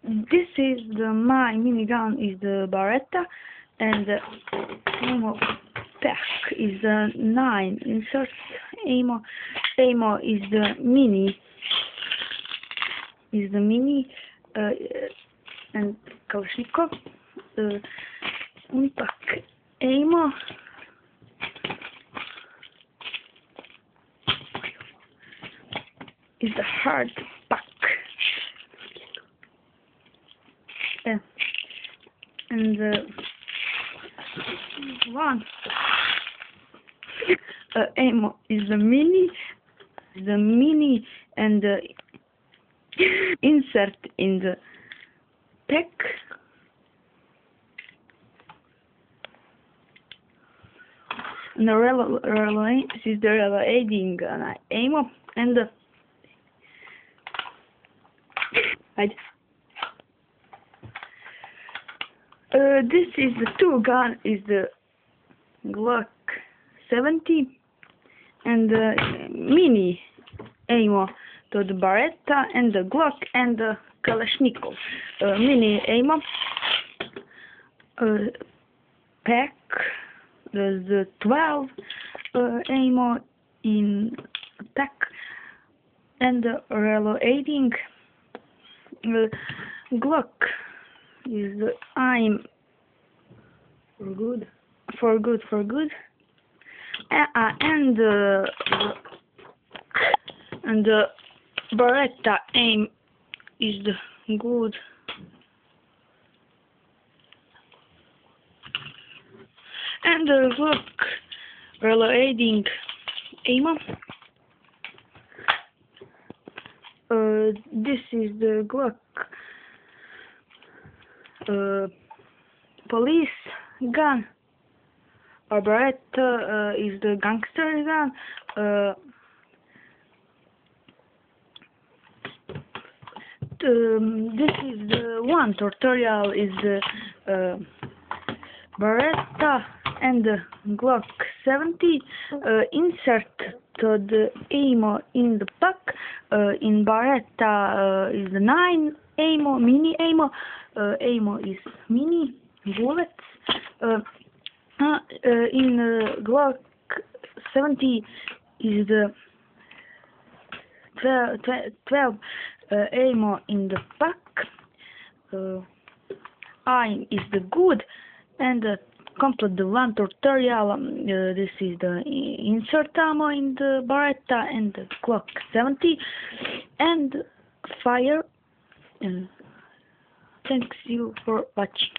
This is my minigun is the Beretta, and the ammo pack is the 9 inserts. Ammo is the mini. And Kalashnikov. Unpack ammo. Is the hard pack. And one ammo is the mini, and insert in the pack. And the reloading ammo, and this is the two gun is the Glock 70 and the mini ammo to the Beretta and the Glock and the Kalashnikov. Mini ammo pack. There's 12 ammo in pack, and the reloading Glock is I'm for good, and the Beretta aim is the good. And the Glock reloading ammo. This is the Glock police gun. Or Beretta is the gangster gun. This is the one tutorial is the Beretta and the Glock 70. Insert the ammo in the pack. In Beretta is the 9 ammo, mini ammo. Ammo is mini bullets. In Glock 70 is the 12 ammo in the pack. Aim is the good, and complete the one tutorial. This is the insert ammo in the Beretta and the Glock 70, and fire. And thanks you for watching.